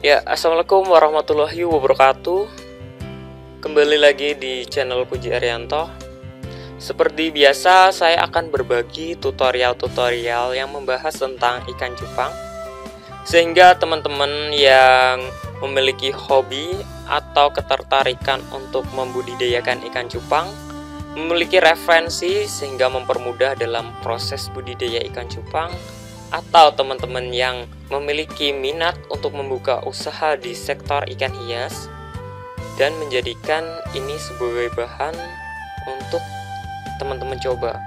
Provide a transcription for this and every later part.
Ya, assalamualaikum warahmatullahi wabarakatuh. Kembali lagi di channel Puji Arianto. Seperti biasa, saya akan berbagi tutorial-tutorial yang membahas tentang ikan cupang, sehingga teman-teman yang memiliki hobi atau ketertarikan untuk membudidayakan ikan cupang memiliki referensi sehingga mempermudah dalam proses budidaya ikan cupang, atau teman-teman yang memiliki minat untuk membuka usaha di sektor ikan hias dan menjadikan ini sebagai bahan untuk teman-teman coba.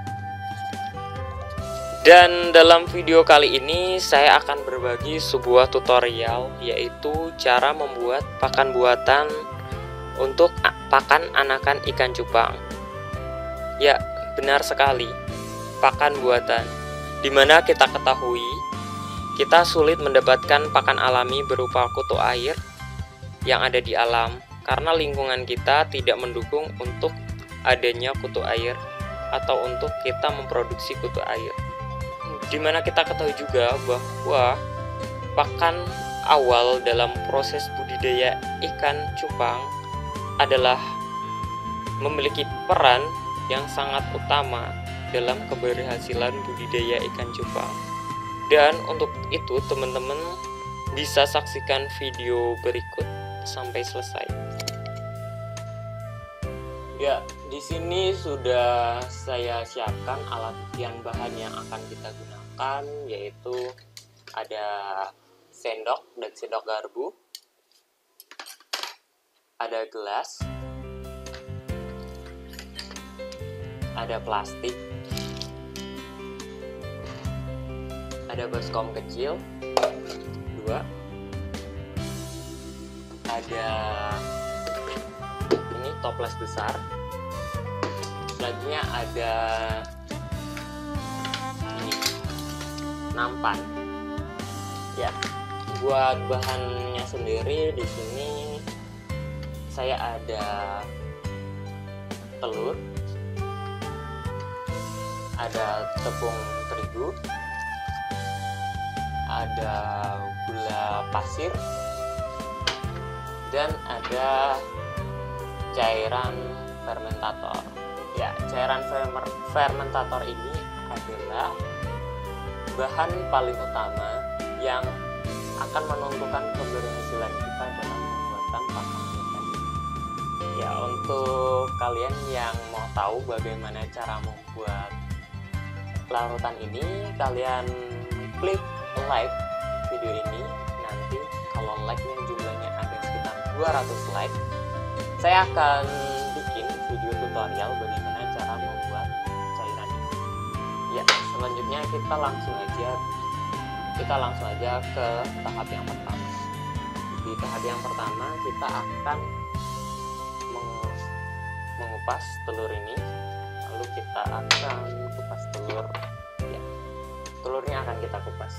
Dan dalam video kali ini saya akan berbagi sebuah tutorial, yaitu cara membuat pakan buatan untuk pakan anakan ikan cupang. Ya, benar sekali, pakan buatan. Dimana kita ketahui kita sulit mendapatkan pakan alami berupa kutu air yang ada di alam karena lingkungan kita tidak mendukung untuk adanya kutu air atau untuk kita memproduksi kutu air. Dimana kita ketahui juga bahwa pakan awal dalam proses budidaya ikan cupang adalah memiliki peran yang sangat utama dalam keberhasilan budidaya ikan cupang. Dan untuk itu teman-teman bisa saksikan video berikut sampai selesai. Ya, di sini sudah saya siapkan alat dan bahan yang akan kita gunakan, yaitu ada sendok dan sendok garpu, ada gelas, ada plastik, ada baskom kecil 2, ada ini toples besar, selanjutnya ada ini nampan. Ya, buat bahannya sendiri di sini saya ada telur, ada tepung terigu, ada gula pasir, dan ada cairan fermentator. Ya, cairan fermentator ini adalah bahan paling utama yang akan menentukan keberhasilan kita dalam pembuatan pakan buatan. Ya, untuk kalian yang mau tahu bagaimana cara membuat larutan ini, kalian klik like video ini. Nanti kalau like-nya jumlahnya ada sekitar 200 like, saya akan bikin video tutorial bagaimana cara membuat cairan ini. Ya, selanjutnya kita langsung aja ke tahap yang pertama. Di tahap yang pertama kita akan mengupas telur ini. Lalu kita akan kupas telur. Ya, telurnya akan kita kupas.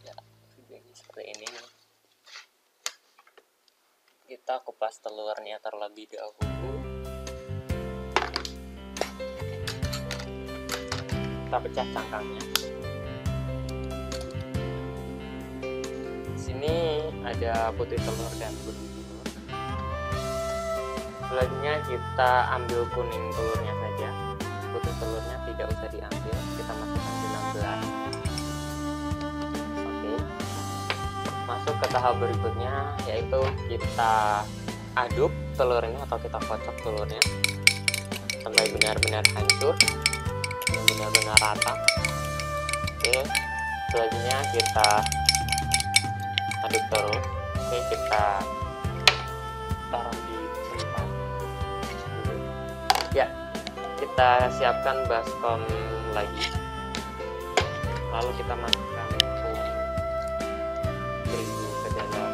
Ya, videonya seperti ini. Kita kupas telurnya terlebih dahulu. Kita pecah cangkangnya. Di sini ada putih telur dan kuning telur. Selanjutnya kita ambil kuning telurnya saja. Putih telurnya tidak usah diambil, kita masukkan di dalam gelas. Oke. Masuk ke tahap berikutnya, yaitu kita aduk telurnya atau kita kocok telurnya sampai benar-benar hancur, benar-benar rata. Oke, selanjutnya kita aduk terus. Oke, kita taruh di tempat. Ya, kita siapkan baskom lagi, lalu kita masukkan tepung terigu ke dalam.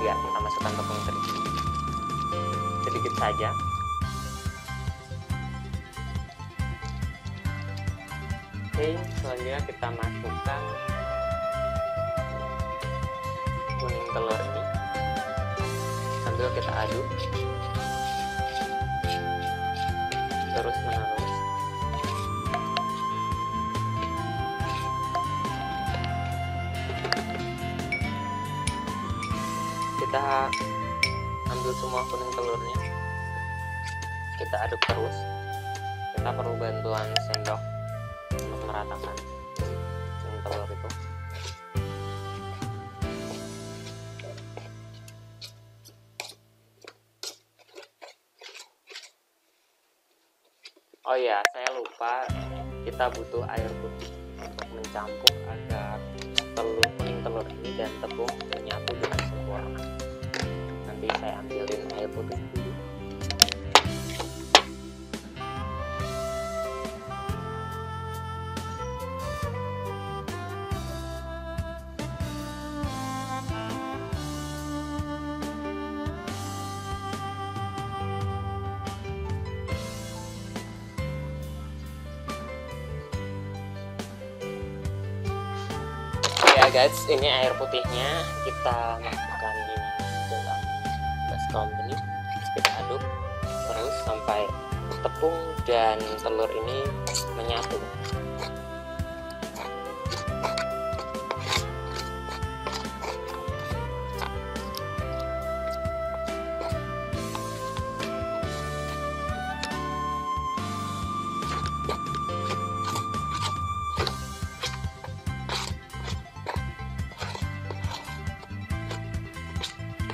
Ya, kita masukkan tepung terigu sedikit saja. Oke, selanjutnya kita masukkan kuning telur ini sambil kita aduk terus menerus. kita ambil semua kuning telurnya, kita aduk terus. Kita perlu bantuan sendok untuk meratakan kuning telur itu. Oh ya, saya lupa, kita butuh air putih untuk mencampur agar kuning telur ini dan tepung menyatu dengan sempurna. Nanti saya ambilin air putih dulu. Ya guys, ini air putihnya, kita masukkan di dalam baskom ini, kita aduk terus sampai tepung dan telur ini menyatu.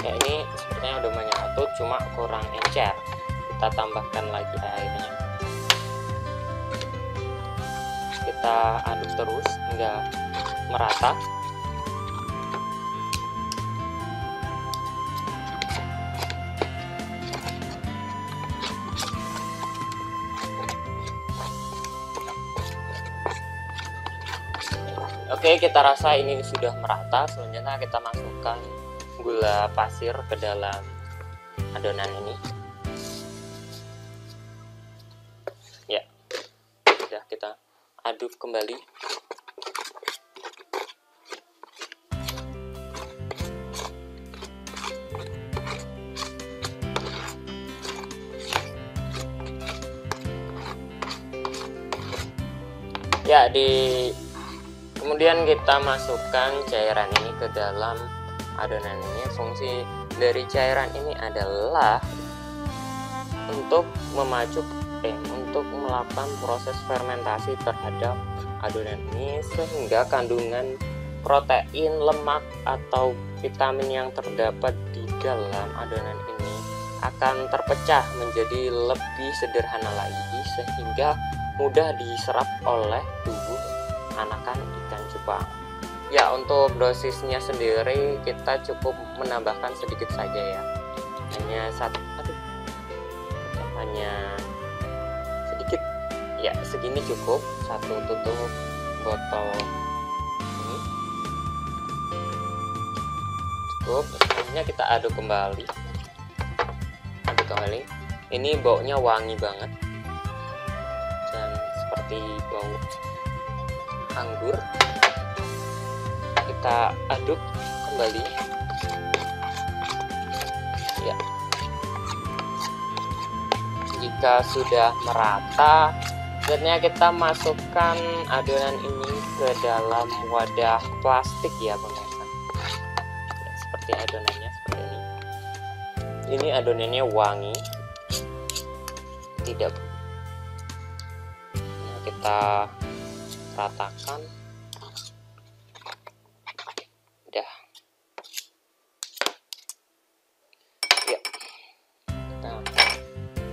Ya, ini sepertinya udah menyatu, cuma kurang encer. Kita tambahkan lagi airnya. Kita aduk terus hingga merata. Oke, kita rasa ini sudah merata. Selanjutnya kita masukkan gula pasir ke dalam adonan ini. Ya, sudah kita aduk kembali. Ya, kemudian kita masukkan cairan ini ke dalam adonan ini. Fungsi dari cairan ini adalah untuk untuk melakukan proses fermentasi terhadap adonan ini, sehingga kandungan protein, lemak atau vitamin yang terdapat di dalam adonan ini akan terpecah menjadi lebih sederhana lagi, sehingga mudah diserap oleh tubuh anakan ikan cupang. Ya, untuk dosisnya sendiri kita cukup menambahkan sedikit saja ya, hanya sedikit ya, segini cukup, 1 tutup botol ini cukup. Selanjutnya kita aduk kembali. Ini baunya wangi banget dan seperti bau anggur. Kita aduk kembali ya. Jika sudah merata, selanjutnya kita masukkan adonan ini ke dalam wadah plastik ya pemirsa. Ya, seperti adonannya seperti ini. Ini adonannya wangi, tidak. Nah, kita ratakan.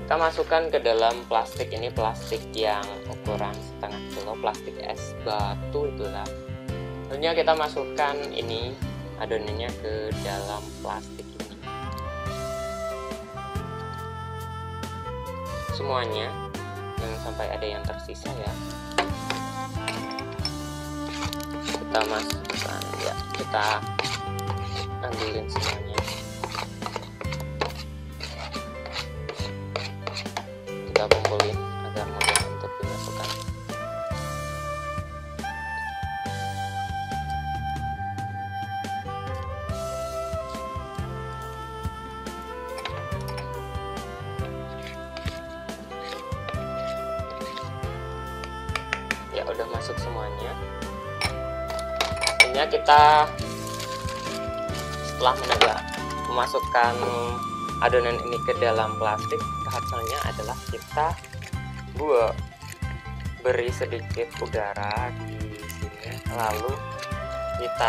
Kita masukkan ke dalam plastik ini, plastik yang ukuran setengah kilo, plastik es batu itulah. Selanjutnya kita masukkan ini adonannya ke dalam plastik ini. Semuanya, jangan sampai ada yang tersisa ya. Kita masukkan ya, kita ambilin semuanya. Kita kumpulin agar mudah untuk dimasukkan. Ya, udah masuk semuanya. Ini kita setelah menegak memasukkan adonan ini ke dalam plastik, tahap selanjutnya adalah kita beri sedikit udara di sini, lalu kita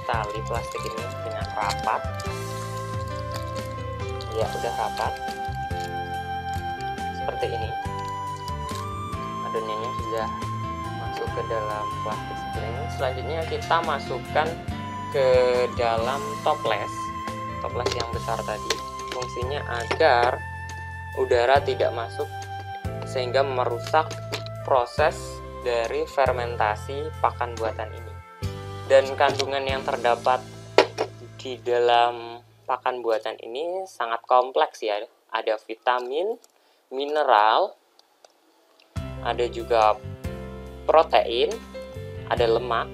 tali plastik ini dengan rapat. Ya, udah rapat seperti ini. Adonannya sudah masuk ke dalam plastik seperti ini. Selanjutnya kita masukkan ke dalam toples yang besar tadi. Fungsinya agar udara tidak masuk sehingga merusak proses dari fermentasi pakan buatan ini. Dan kandungan yang terdapat di dalam pakan buatan ini sangat kompleks ya. Ada vitamin, mineral, ada juga protein, ada lemak,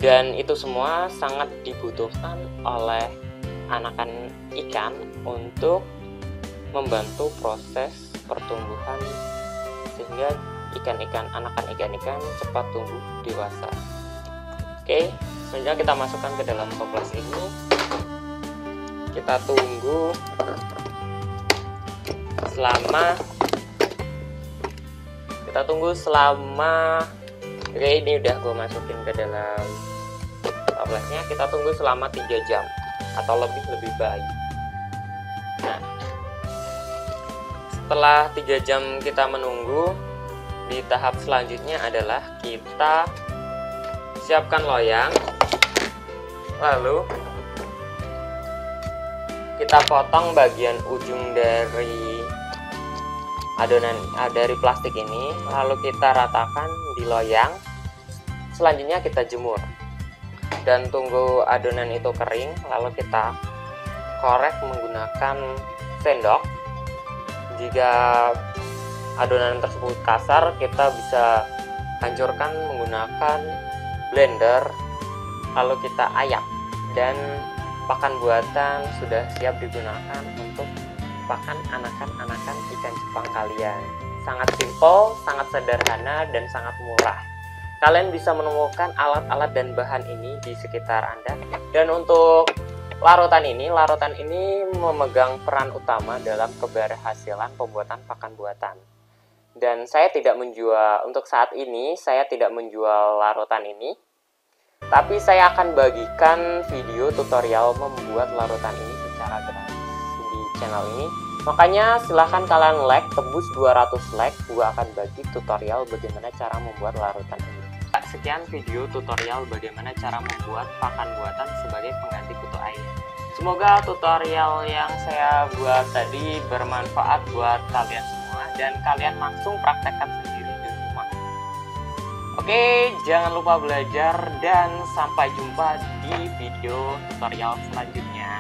dan itu semua sangat dibutuhkan oleh anakan ikan untuk membantu proses pertumbuhan sehingga anakan ikan cepat tumbuh dewasa. Oke, selanjutnya kita masukkan ke dalam toples ini. Kita tunggu selama oke, ini udah gue masukin ke dalam toplesnya. Kita tunggu selama 3 jam atau lebih baik. Nah, setelah 3 jam kita menunggu, di tahap selanjutnya adalah kita siapkan loyang, lalu kita potong bagian ujung dari adonan dari plastik ini, lalu kita ratakan di loyang. Selanjutnya kita jemur dan tunggu adonan itu kering, lalu kita korek menggunakan sendok. Jika adonan tersebut kasar, kita bisa hancurkan menggunakan blender, lalu kita ayak, dan pakan buatan sudah siap digunakan untuk pakan anakan ikan cupang kalian. Sangat simple, sangat sederhana, dan sangat murah. Kalian bisa menemukan alat-alat dan bahan ini di sekitar Anda. Dan untuk larutan ini memegang peran utama dalam keberhasilan pembuatan pakan buatan. Dan saya tidak menjual, untuk saat ini saya tidak menjual larutan ini, tapi saya akan bagikan video tutorial membuat larutan ini secara gratis di channel ini. Makanya silahkan kalian like, tembus 200 like, gua akan bagi tutorial bagaimana cara membuat larutan ini. Sekian video tutorial bagaimana cara membuat pakan buatan sebagai pengganti kutu air. Semoga tutorial yang saya buat tadi bermanfaat buat kalian semua dan kalian langsung praktekkan sendiri di rumah. Oke, jangan lupa belajar dan sampai jumpa di video tutorial selanjutnya.